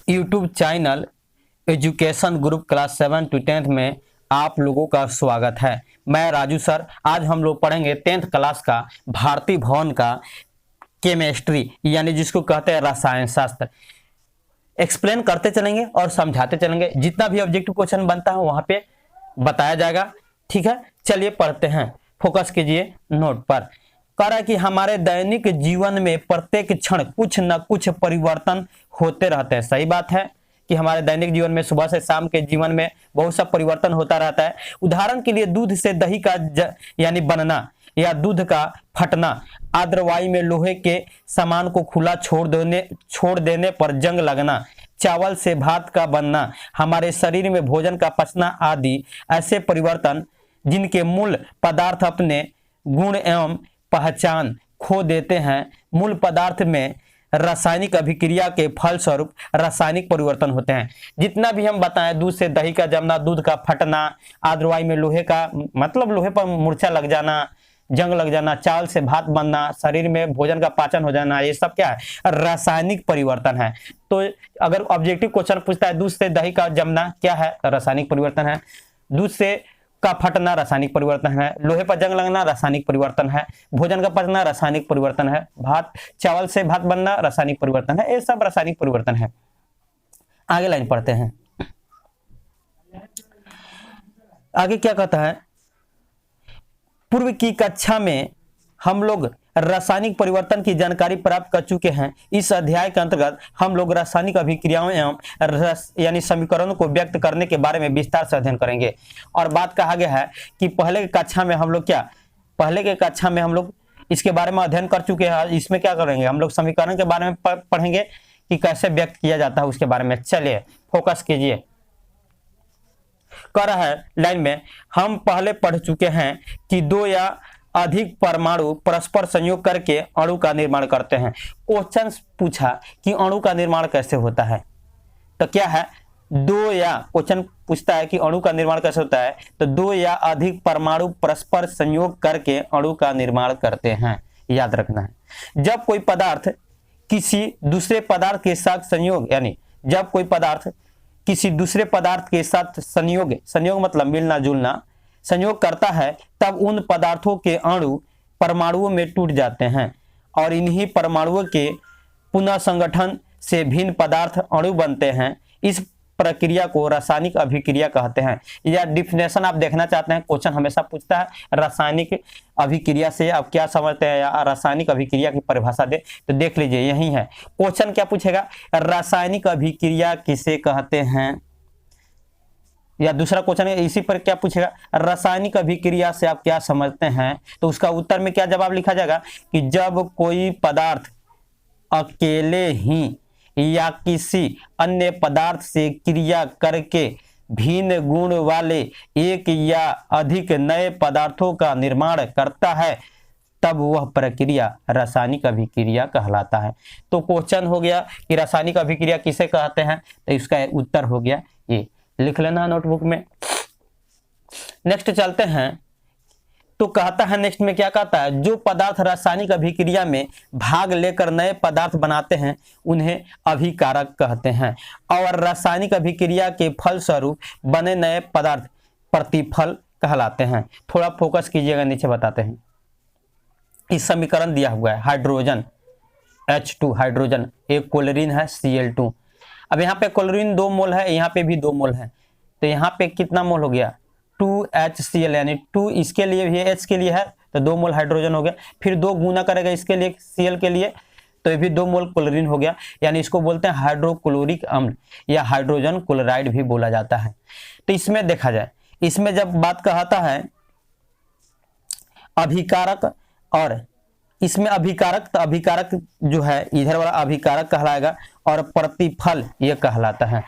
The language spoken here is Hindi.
YouTube channel education group class 7 to 10th में आप लोगों का स्वागत है। मैं राजू सर। आज हम लोग पढ़ेंगे 10th क्लास का भारतीय भवन का केमिस्ट्री यानी जिसको कहते हैं रसायन शास्त्र। एक्सप्लेन करते चलेंगे और समझाते चलेंगे। जितना भी ऑब्जेक्टिव क्वेश्चन बनता है वहां पे बताया जाएगा। ठीक है, चलिए पढ़ते हैं। फोकस कीजिए नोट पर। कह रहा है कि हमारे दैनिक जीवन में प्रत्येक क्षण कुछ न कुछ परिवर्तन होते रहते हैं। सही बात है कि हमारे दैनिक जीवन में सुबह से शाम के जीवन में बहुत सा परिवर्तन होता रहता है। उदाहरण के लिए दूध से दही का यानी बनना या दूध का फटना, आर्द्र वायु में लोहे के सामान को खुला छोड़ देने पर जंग लगना, चावल से भात का बनना, हमारे शरीर में भोजन का पचना आदि ऐसे परिवर्तन जिनके मूल पदार्थ अपने गुण एवं पहचान खो देते हैं। मूल पदार्थ में रासायनिक अभिक्रिया के फलस्वरूप रासायनिक परिवर्तन होते हैं। जितना भी हम बताएं, दूध से दही का जमना, दूध का फटना, आर्द्र वायु में लोहे का मतलब लोहे पर मूर्छा लग जाना, जंग लग जाना, चावल से भात बनना, शरीर में भोजन का पाचन हो जाना, ये सब क्या है? रासायनिक परिवर्तन है। तो अगर ऑब्जेक्टिव क्वेश्चन पूछता है दूध से दही का जमना क्या है? रासायनिक परिवर्तन है। दूध से का फटना रासायनिक परिवर्तन है। लोहे पर जंग लगना रासायनिक परिवर्तन है। भोजन का पचना रासायनिक परिवर्तन है। चावल से भात बनना रासायनिक परिवर्तन है। ये सब रासायनिक परिवर्तन है। आगे लाइन पढ़ते हैं। आगे क्या कहता है? पूर्व की कक्षा में हम लोग रासायनिक परिवर्तन की जानकारी प्राप्त कर चुके हैं। इस अध्याय के अंतर्गत हम लोग रासायनिक अभिक्रियाओं एवं यानी समीकरणों को व्यक्त करने के बारे में विस्तार से अध्ययन करेंगे। और बात कहा गया है कि पहले के कक्षा में हम लोग इसके बारे में अध्ययन कर चुके हैं। इसमें क्या करेंगे? हम लोग समीकरण के बारे में पढ़ेंगे कि कैसे व्यक्त किया जाता है उसके बारे में। चलिए फोकस कीजिए। कह रहा है लाइन में, हम पहले पढ़ चुके हैं कि दो या अधिक परमाणु परस्पर संयोग करके अणु का निर्माण करते हैं। क्वेश्चन पूछा कि अणु का निर्माण कैसे होता है, तो क्या है? क्वेश्चन पूछता है कि अणु का निर्माण कैसे होता है, तो दो या अधिक परमाणु परस्पर संयोग करके अणु का निर्माण करते हैं। याद रखना है, जब कोई पदार्थ किसी दूसरे पदार्थ के साथ संयोग यानी जब कोई पदार्थ किसी दूसरे पदार्थ के साथ संयोग मतलब मिलना जुलना संयोग करता है, तब उन पदार्थों के अणु परमाणुओं में टूट जाते हैं और इन्हीं परमाणुओं के पुनः संगठन से भिन्न पदार्थ अणु बनते हैं। इस प्रक्रिया को रासायनिक अभिक्रिया कहते हैं। या डिफिनेशन आप देखना चाहते हैं, क्वेश्चन हमेशा पूछता है रासायनिक अभिक्रिया से आप क्या समझते हैं या रासायनिक अभिक्रिया की परिभाषा दे, तो देख लीजिए यही है। क्वेश्चन क्या पूछेगा? रासायनिक अभिक्रिया किसे कहते हैं? या दूसरा क्वेश्चन है इसी पर क्या पूछेगा? रासायनिक अभिक्रिया से आप क्या समझते हैं? तो उसका उत्तर में क्या जवाब लिखा जाएगा कि जब कोई पदार्थ अकेले ही या किसी अन्य पदार्थ से क्रिया करके भिन्न गुण वाले एक या अधिक नए पदार्थों का निर्माण करता है, तब वह प्रक्रिया रासायनिक अभिक्रिया कहलाता है। तो क्वेश्चन हो गया कि रासायनिक अभिक्रिया किसे कहते हैं, तो इसका उत्तर हो गया ये। लिख लेना नोटबुक में। नेक्स्ट चलते हैं। तो कहता है नेक्स्ट में क्या कहता है? जो पदार्थ रासायनिक अभिक्रिया में भाग लेकर नए पदार्थ बनाते हैं उन्हें अभिकारक कहते हैं, और रासायनिक अभिक्रिया के फलस्वरूप बने नए पदार्थ प्रतिफल कहलाते हैं। थोड़ा फोकस कीजिएगा, नीचे बताते हैं। इस समीकरण दिया हुआ है हाइड्रोजन H2 हाइड्रोजन, एक क्लोरीन है Cl2। अब यहाँ पे क्लोरीन 2 मोल है, यहाँ पे भी 2 मोल है, तो यहाँ पे कितना मोल हो गया? 2HCl यानी 2 इसके लिए भी H के लिए है तो 2 मोल हाइड्रोजन हो गया। फिर 2 गुना करेगा इसके लिए Cl के लिए, तो ये भी 2 मोल क्लोरीन हो गया। यानी इसको बोलते हैं हाइड्रोक्लोरिक अम्ल या हाइड्रोजन क्लोराइड भी बोला जाता है। तो इसमें देखा जाए, इसमें जब बात कहता है अभिकारक, और इसमें अभिकारक, तो अभिकारक जो है इधर वाला अभिकारक कहलाएगा और प्रतिफल ये कहलाता है।